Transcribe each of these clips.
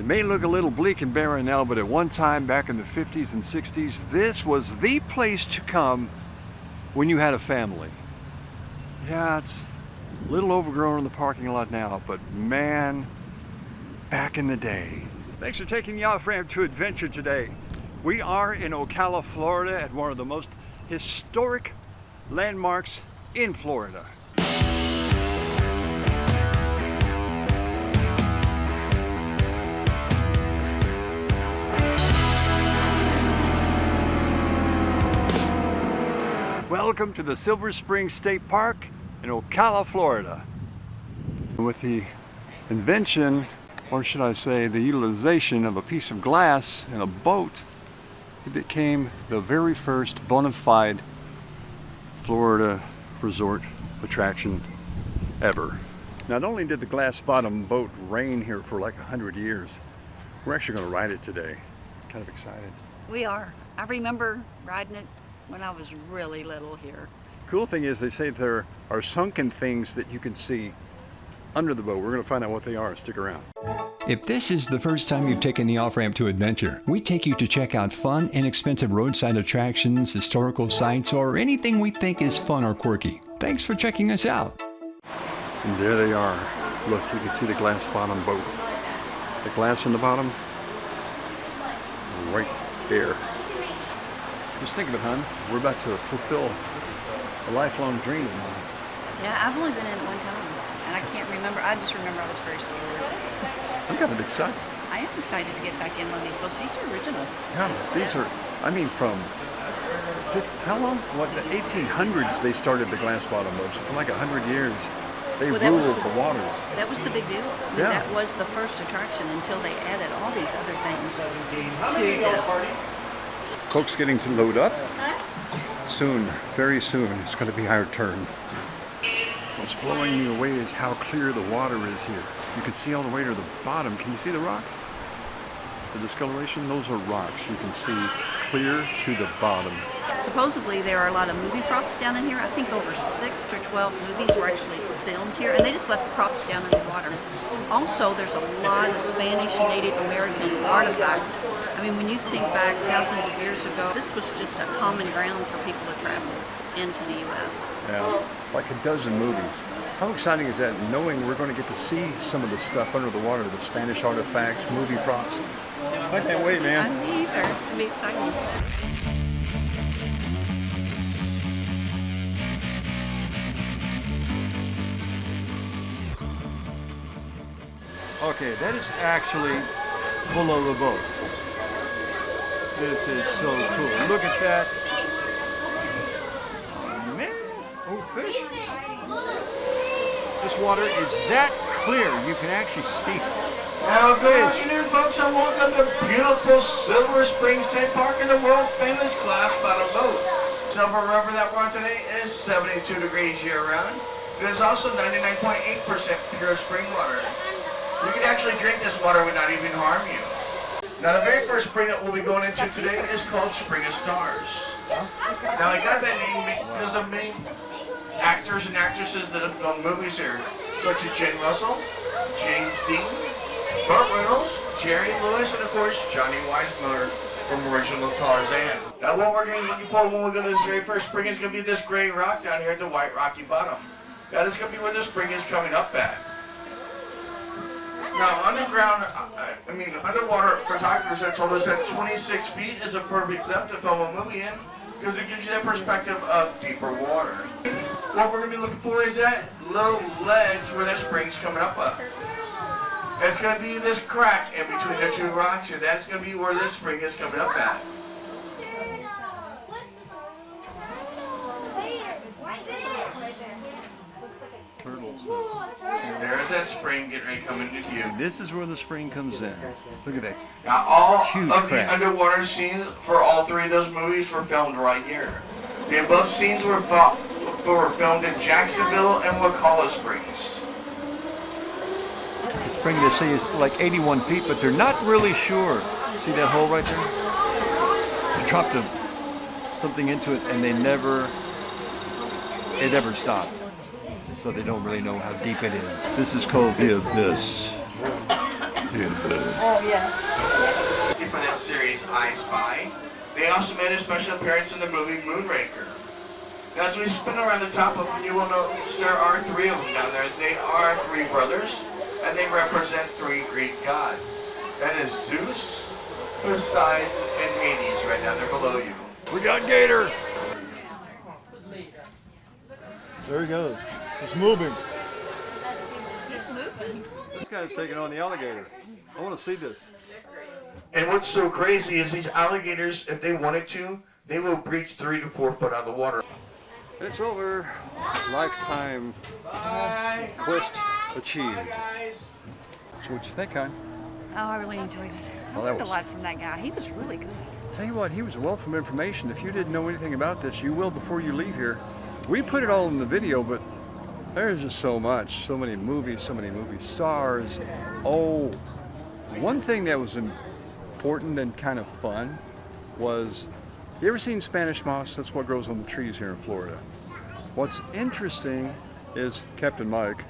It may look a little bleak and barren now, but at one time back in the 50s and 60s, this was the place to come when you had a family. Yeah, it's a little overgrown in the parking lot now, but man, back in the day. Thanks for taking the off-ramp to adventure today. We are in Ocala, Florida, at one of the most historic landmarks in Florida. Welcome to the Silver Spring State Park in Ocala, Florida. With the invention, or should I say the utilization of a piece of glass in a boat, it became the very first bona fide Florida resort attraction ever. Not only did the glass bottom boat reign here for like 100 years, we're actually going to ride it today. Kind of excited. We are. I remember riding it when I was really little here. Cool thing is they say there are sunken things that you can see under the boat. We're going to find out what they are. Stick around. If this is the first time you've taken the off-ramp to adventure, we take you to check out fun, inexpensive roadside attractions, historical sites, or anything we think is fun or quirky. Thanks for checking us out. And there they are. Look, you can see the glass bottom boat. The glass in the bottom, right there. Just think of it, hon. We're about to fulfill a lifelong dream of mine. Yeah, I've only been in it one time, and I can't remember. I just remember I was very scared. I'm kind of excited. I am excited to get back in one of these boats. These are original. Yeah, these are, I mean, from, how long? What, the 1800s they started the glass bottom boats. For like 100 years, they ruled the waters. That was the big deal. I mean, that was the first attraction until they added all these other things to this. Folks getting to load up. Soon, very soon, it's going to be our turn. What's blowing me away is how clear the water is here. You can see all the way to the bottom. Can you see the rocks? The discoloration, those are rocks. You can see clear to the bottom. Supposedly there are a lot of movie props down in here. I think over 6 or 12 movies were actually filmed here, and they just left the props down in the water. Also, there's a lot of Spanish and Native American artifacts. I mean, when you think back thousands of years ago, this was just a common ground for people to travel into the U.S. Yeah, like a dozen movies. How exciting is that, knowing we're going to get to see some of the stuff under the water, the Spanish artifacts, movie props. I can't wait, man. Me either. It's going to be exciting. Okay, that is actually below the boat. This is so cool. Look at that. Oh, man. Oh, fish. This water is that clear. You can actually see Now, good afternoon, folks, and welcome to beautiful Silver Spring State Park in the world-famous glass bottom boat. Silver River that we're on today is 72 degrees year-round. It is also 99.8% pure spring water. You can actually drink this water would not even harm you. Now, the very first spring that we'll be going into today is called Spring of Stars. Now, I got that name because of many actors and actresses that have done movies here, such as Jane Russell, James Dean, Burt Reynolds, Jerry Lewis, and of course, Johnny Weissmuller from original Tarzan. Now, what we're going to be looking for when we go to this very first spring is going to be this gray rock down here at the White Rocky Bottom. That is going to be where the spring is coming up at. Now, underground, underwater photographers have told us that 26 feet is a perfect depth to film a movie in because it gives you that perspective of deeper water. What we're going to be looking for is that little ledge where that spring's coming up at. It's going to be this crack in between the two rocks here. That's going to be where this spring is coming up at. turtles. There's that spring getting ready to come into view. This is where the spring comes in. Look at that. Now, all Huge of crack. the underwater scenes for all three of those movies were filmed right here. The above scenes were filmed in Jacksonville and Ocala Springs. The spring they say is like 81 feet, but they're not really sure. See that hole right there? They dropped something into it and it never stopped. So they don't really know how deep it is. This is called the abyss. Oh, yeah. For this series, I Spy. They also made a special appearance in the movie Moonraker. Now, as we spin around the top of them, you will notice there are 3 of them down there. They are 3 brothers, and they represent 3 Greek gods. That is Zeus, Poseidon, and Hades right down there below you. We got gator. There he goes. It's moving. This guy's taking on the alligator. I want to see this. And what's so crazy is these alligators, if they wanted to, they will breach 3 to 4 foot out of the water. It's over. Lifetime quest achieved. So what you think, hon? Oh, I really enjoyed it. I Well, that learned a was- lot from that guy. He was really good. Tell you what, he was a wealth of information. If you didn't know anything about this, you will before you leave here. We put it all in the video, but there's just so much. So many movies, so many movie stars. Oh, one thing that was important and kind of fun was, you ever seen Spanish moss? That's what grows on the trees here in Florida. What's interesting is Captain Mike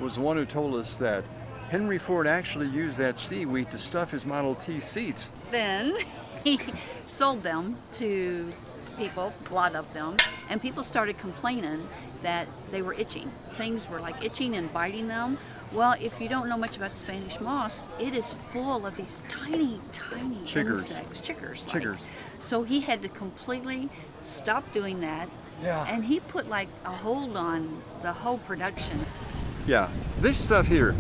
was the one who told us that Henry Ford actually used that seaweed to stuff his Model T seats. Then he sold them to people, a lot of them, and people started complaining that they were itching. Things were like itching and biting them. Well, if you don't know much about Spanish moss, it is full of these tiny, tiny Chiggers. insects, chiggers. Chiggers. So he had to completely stop doing that. Yeah. And he put like a hold on the whole production. Yeah, this stuff here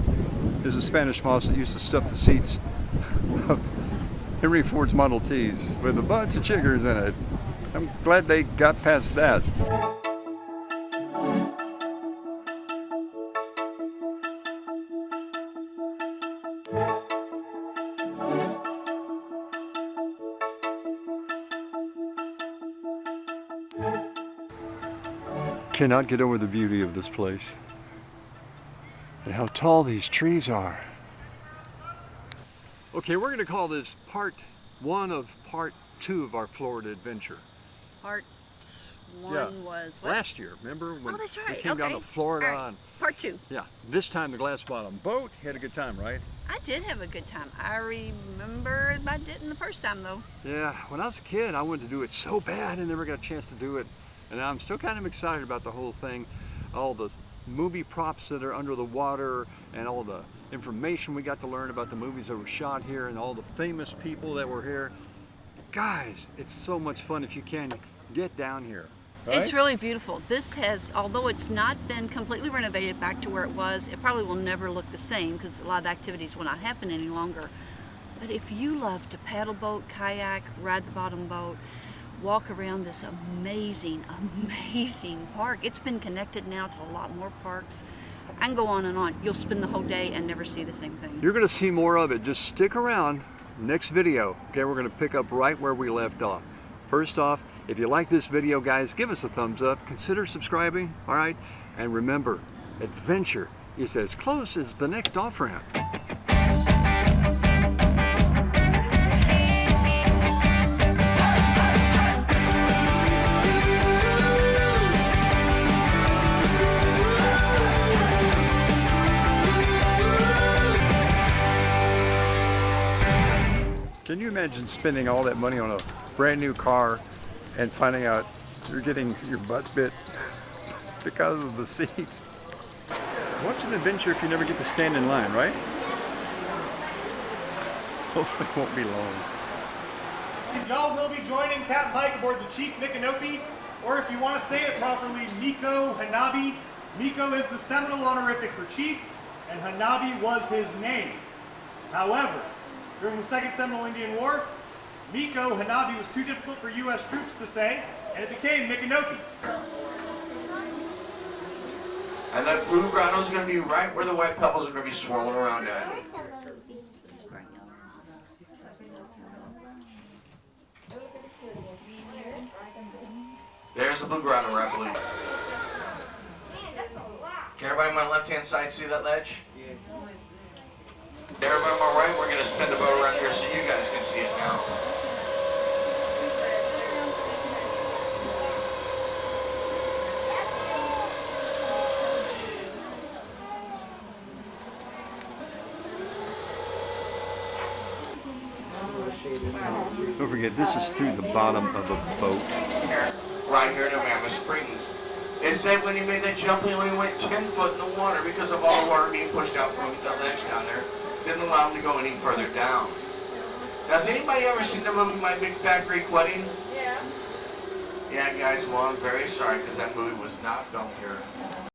is the Spanish moss that used to stuff the seats of Henry Ford's Model Ts with a bunch of chiggers in it. I'm glad they got past that. Cannot get over the beauty of this place and how tall these trees are. Okay, we're going to call this part 1 of part 2 of our Florida adventure. Part 1 Yeah. was what? Last year, remember when Oh, that's we right. came down to Okay. Florida? All right. And, Part 2. yeah, this time the glass bottom boat. Had a good time, right? I did have a good time. I remember I didn't the first time though. Yeah, when I was a kid, I wanted to do it so bad and never got a chance to do it. And I'm still kind of excited about the whole thing. All the movie props that are under the water and all the information we got to learn about the movies that were shot here and all the famous people that were here. Guys, it's so much fun. If you can, get down here. It's really beautiful. This has, although it's not been completely renovated back to where it was, it probably will never look the same because a lot of the activities will not happen any longer. But if you love to paddle boat, kayak, ride the bottom boat, walk around this amazing, amazing park. It's been connected now to a lot more parks. I can go on and on. You'll spend the whole day and never see the same thing. You're going to see more of it. Just stick around. Next video, okay, we're going to pick up right where we left off. First off, if you like this video, guys, give us a thumbs up. Consider subscribing, all right? And remember, adventure is as close as the next off-ramp. Can you imagine spending all that money on a brand new car and finding out you're getting your butt bit because of the seats? What's an adventure if you never get to stand in line, right? Hopefully it won't be long. Y'all will be joining Captain Mike aboard the Chief Micanopy, or if you want to say it properly, Miko Hanabi. Miko is the Seminole honorific for chief, and Hanabi was his name. However, during the Second Seminole Indian War, Miko Hanabi was too difficult for U.S. troops to say, and it became Micanopy. And that blue grotto is going to be right where the white pebbles are going to be swirling around at. There's the blue grotto, I believe. Can everybody on my left-hand side see that ledge? Everybody on my right, we're going to spin the boat around here so you guys can see it now. Don't forget, this is through the bottom of a boat. Right here in Mammoth Springs. It said when he made that jump, he only went 10 foot in the water because of all the water being pushed out from the ledge down there. Didn't allow him to go any further down. Has anybody ever seen the movie My Big Fat Greek Wedding? Yeah. Yeah, guys, well, I'm very sorry because that movie was not filmed here.